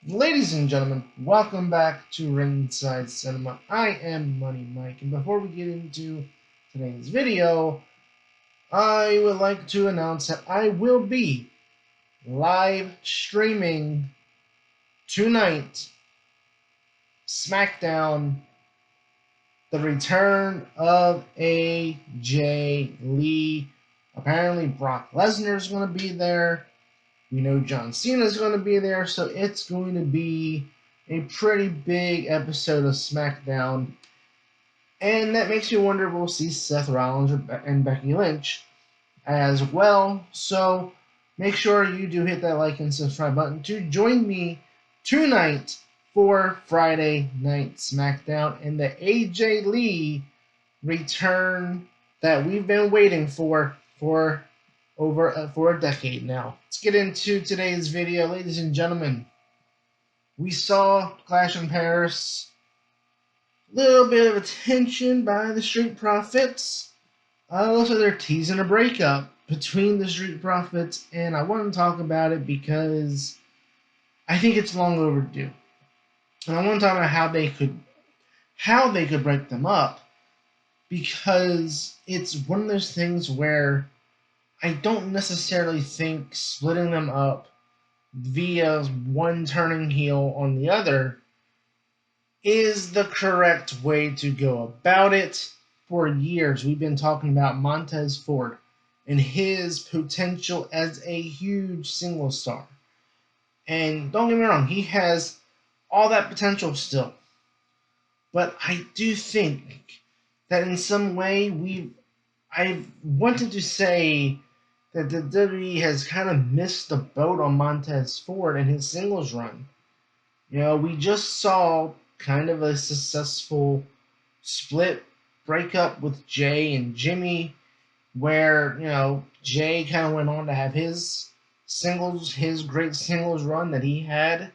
Ladies and gentlemen, welcome back to Ringside Cinema. I am Money Mike, and before we get into today's video, I would like to announce that I will be live streaming tonight SmackDown, the return of AJ Lee. Apparently, Brock Lesnar is going to be there. We know John Cena is going to be there, so it's going to be a pretty big episode of SmackDown. And that makes me wonder if we'll see Seth Rollins and Becky Lynch as well. So make sure you do hit that like and subscribe button to join me tonight for Friday Night SmackDown and the AJ Lee return that we've been waiting for for a decade now. Let's get into today's video, ladies and gentlemen. We saw Clash in Paris. A little bit of attention by the Street Profits. Also, they're teasing a breakup between the Street Profits, and I want to talk about it because I think it's long overdue. And I want to talk about how they could break them up, because it's one of those things where I don't necessarily think splitting them up via one turning heel on the other is the correct way to go about it. For years, we've been talking about Montez Ford and his potential as a huge single star. And don't get me wrong, he has all that potential still. But I do think that in some way I've wanted to say that the WWE has kind of missed the boat on Montez Ford and his singles run. You know, we just saw kind of a successful split breakup with Jay and Jimmy, where, you know, Jay kind of went on to have his great singles run that he had.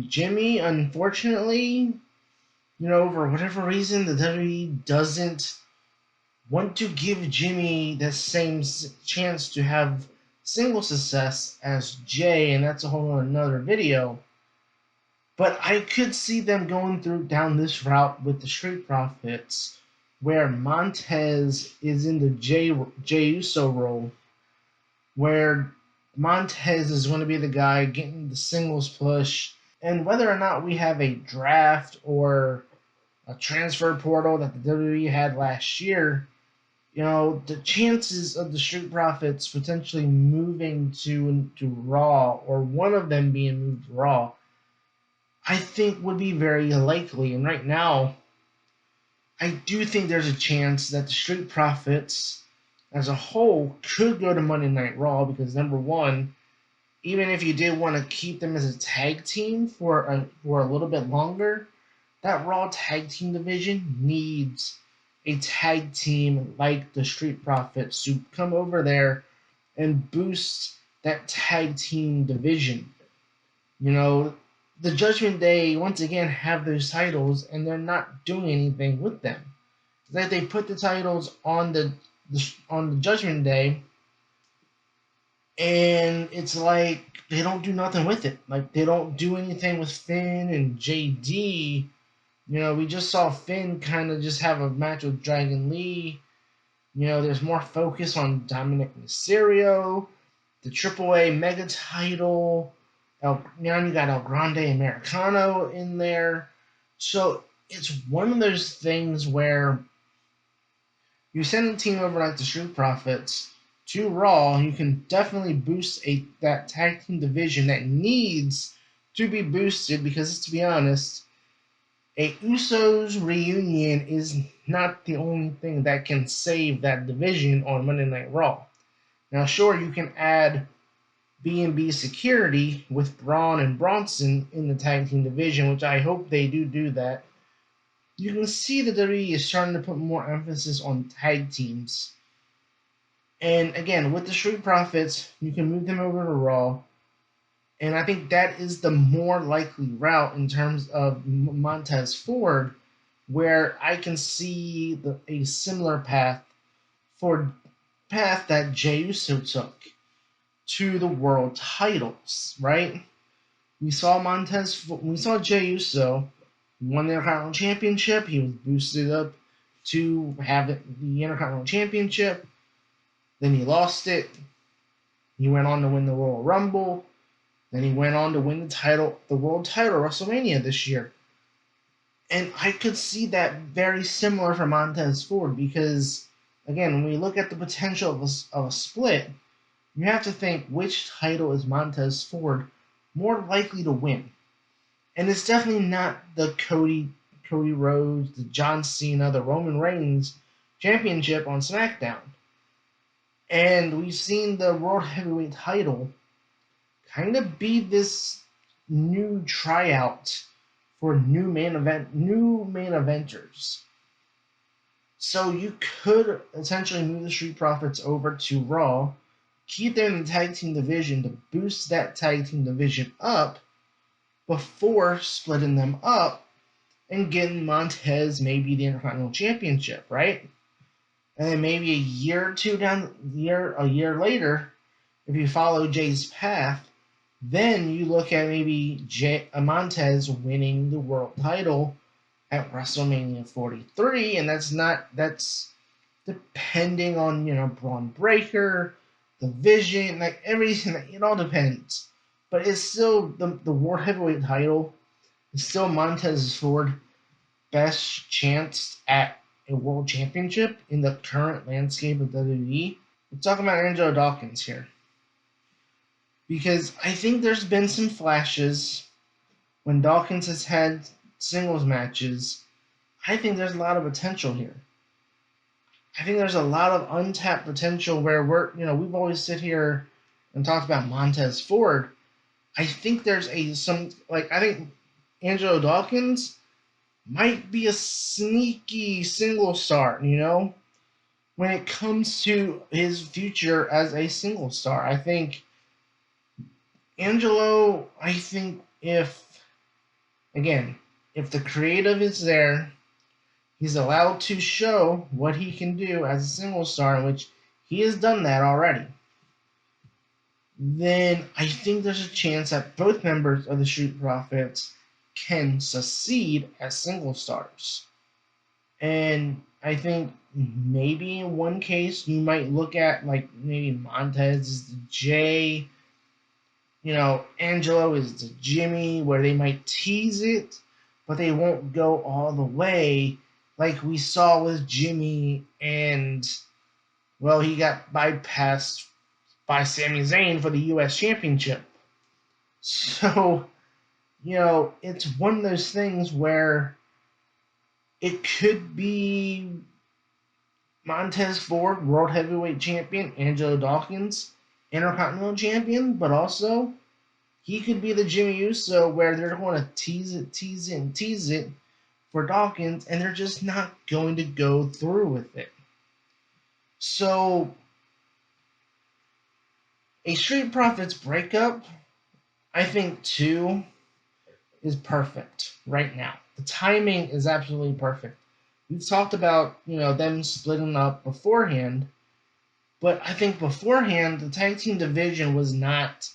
Jimmy, unfortunately, you know, for whatever reason, the WWE doesn't want to give Jimmy the same chance to have single success as Jay, and that's a whole another video. But I could see them going down this route with the Street Profits, where Montez is in the Jey Uso role, where Montez is going to be the guy getting the singles push, and whether or not we have a draft or a transfer portal that the WWE had last year, you know, the chances of the Street Profits potentially moving to Raw, or one of them being moved to Raw, I think would be very likely. And right now, I do think there's a chance that the Street Profits as a whole could go to Monday Night Raw, because number one, even if you did want to keep them as a tag team for a little bit longer, that Raw tag team division needs a tag team like the Street Profits to come over there and boost that tag team division. You know, the Judgment Day once again have those titles, and they're not doing anything with them. It's like they put the titles on the Judgment Day, and it's like they don't do nothing with it. Like, they don't do anything with Finn and JD. You know, we just saw Finn kind of just have a match with Dragon Lee. You know, there's more focus on Dominic Mysterio, the AAA Mega title. Now you got El Grande Americano in there. So it's one of those things where you send a team over like the Street Profits to Raw, you can definitely boost that tag team division that needs to be boosted, because, to be honest, a Usos reunion is not the only thing that can save that division on Monday Night Raw. Now, sure, you can add B&B Security with Braun and Bronson in the tag team division, which I hope they do that. You can see that WWE is starting to put more emphasis on tag teams. And again, with the Street Profits, you can move them over to Raw. And I think that is the more likely route in terms of Montez Ford, where I can see a similar path that Jey Uso took to the world titles, right? We saw Jey Uso won the Intercontinental Championship. He was boosted up to have the Intercontinental Championship. Then he lost it. He went on to win the Royal Rumble. Then he went on to win the world title, WrestleMania this year. And I could see that very similar for Montez Ford because, again, when we look at the potential of a split, you have to think which title is Montez Ford more likely to win. And it's definitely not the Cody Rhodes, the John Cena, the Roman Reigns championship on SmackDown. And we've seen the World Heavyweight title kind of be this new tryout for new main eventers. So you could essentially move the Street Profits over to Raw, keep them in the tag team division to boost that tag team division up before splitting them up and getting Montez maybe the Intercontinental Championship, right? And then maybe a year later, if you follow Jay's path, then you look at maybe Montez winning the world title at WrestleMania 43, and that's depending on Braun Breaker, the Vision, like everything. It all depends, but it's still the world heavyweight title is still Montez Ford's best chance at a world championship in the current landscape of WWE. We're talking about Angelo Dawkins here because I think there's been some flashes when Dawkins has had singles matches. I think there's a lot of potential here. I think there's a lot of untapped potential where we've always sit here and talked about Montez Ford. I think there's I think Angelo Dawkins might be a sneaky single star, when it comes to his future as a single star. I think Angelo, if the creative is there, he's allowed to show what he can do as a single star, which he has done that already. Then I think there's a chance that both members of the Street Profits can succeed as single stars. And I think maybe in one case you might look at maybe Montez is the J, Angelo is the Jimmy, where they might tease it, but they won't go all the way like we saw with Jimmy, and he got bypassed by Sami Zayn for the U.S. Championship. So, it's one of those things where it could be Montez Ford, World Heavyweight Champion, Angelo Dawkins, Intercontinental Champion, but also he could be the Jimmy Uso where they're going to tease it for Dawkins, and they're just not going to go through with it. So, a Street Profits breakup, I think, too, is perfect right now. The timing is absolutely perfect. We've talked about, them splitting up beforehand, but I think beforehand, the tag team division was not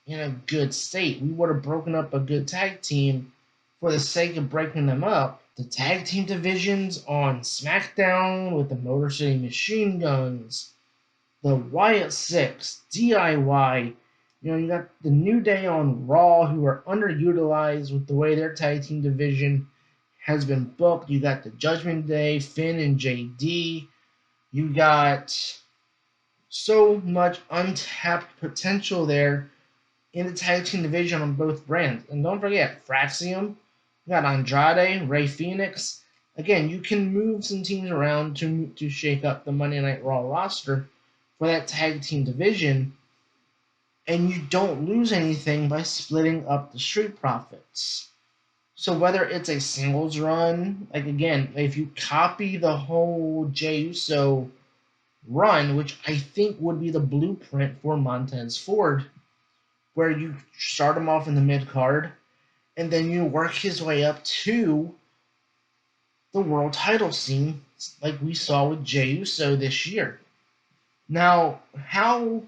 in a good state. We would have broken up a good tag team for the sake of breaking them up. The tag team divisions on SmackDown with the Motor City Machine Guns, the Wyatt Six, DIY, you got the New Day on Raw who are underutilized with the way their tag team division has been booked. You got the Judgment Day, Finn and JD. You got so much untapped potential there in the tag team division on both brands. And don't forget, Fraxium, you got Andrade, Rey Fenix. Again, you can move some teams around to shake up the Monday Night Raw roster for that tag team division, and you don't lose anything by splitting up the Street Profits. So whether it's a singles run, if you copy the whole Jey Uso run, which I think would be the blueprint for Montez Ford, where you start him off in the mid-card, and then you work his way up to the world title scene, like we saw with Jey Uso this year. Now, how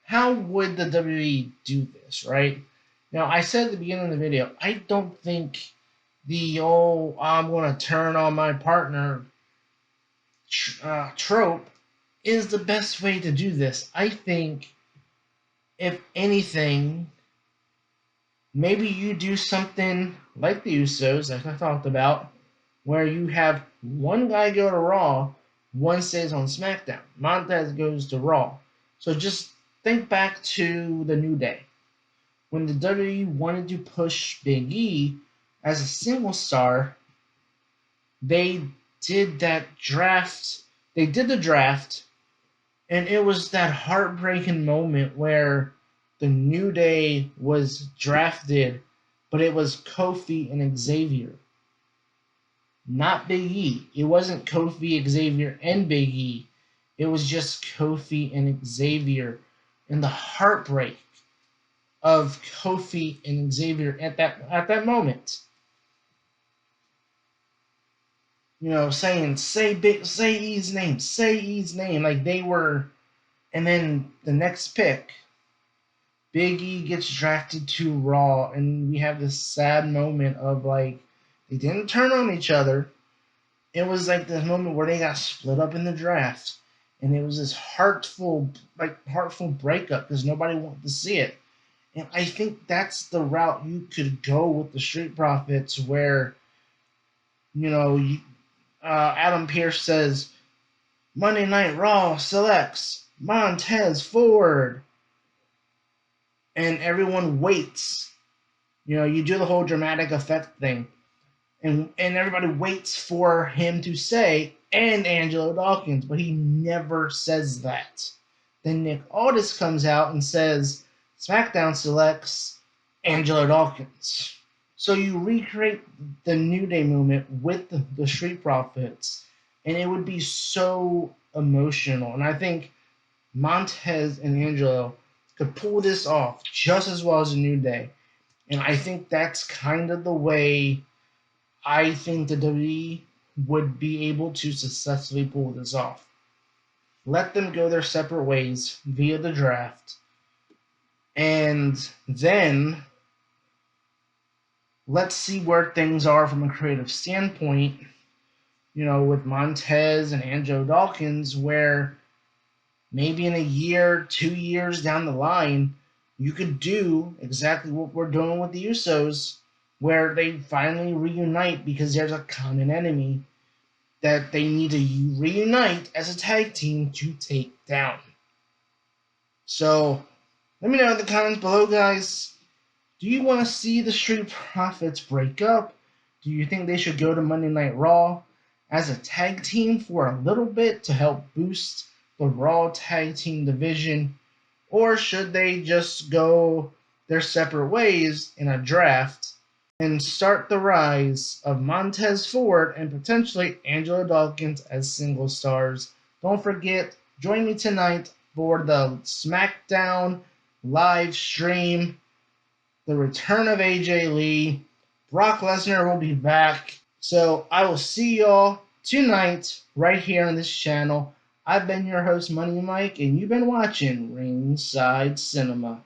would the WWE do this, right? Now, I said at the beginning of the video, I don't think the "oh, I'm going to turn on my partner" trope is the best way to do this. I think, if anything, maybe you do something like the Usos, like I talked about, where you have one guy go to Raw, one stays on SmackDown. Montez goes to Raw. So just think back to the New Day. When the WWE wanted to push Big E as a single star, they did that draft. They did the draft, and it was that heartbreaking moment where the New Day was drafted, but it was Kofi and Xavier, not Big E. It wasn't Kofi, Xavier, and Big E. It was just Kofi and Xavier, and the heartbreak of Kofi and Xavier at that moment. You know, saying say E's name, like they were. And then the next pick, Big E gets drafted to Raw, and we have this sad moment of like they didn't turn on each other. It was like this moment where they got split up in the draft, and it was this heartful breakup because nobody wanted to see it. And I think that's the route you could go with the Street Profits, where you know Adam Pearce says Monday Night Raw selects Montez Ford, and everyone waits. You know, you do the whole dramatic effect thing, and everybody waits for him to say and Angelo Dawkins, but he never says that. Then Nick Aldis comes out and says SmackDown selects Angelo Dawkins. So you recreate the New Day movement with the Street Profits, and it would be so emotional. And I think Montez and Angelo could pull this off just as well as the New Day. And I think that's kind of the way I think the WWE would be able to successfully pull this off. Let them go their separate ways via the draft. And then let's see where things are from a creative standpoint, you know, with Montez and Angelo Dawkins, where maybe in a year, 2 years down the line, you could do exactly what we're doing with the Usos, where they finally reunite because there's a common enemy that they need to reunite as a tag team to take down. So, let me know in the comments below, guys. Do you want to see the Street Profits break up? Do you think they should go to Monday Night Raw as a tag team for a little bit to help boost the Raw tag team division? Or should they just go their separate ways in a draft and start the rise of Montez Ford and potentially Angelo Dawkins as single stars? Don't forget, join me tonight for the SmackDown live stream, the return of AJ Lee. Brock Lesnar will be back. So I will see y'all tonight right here on this channel. I've been your host, Money Mike, and you've been watching Ringside Cinema.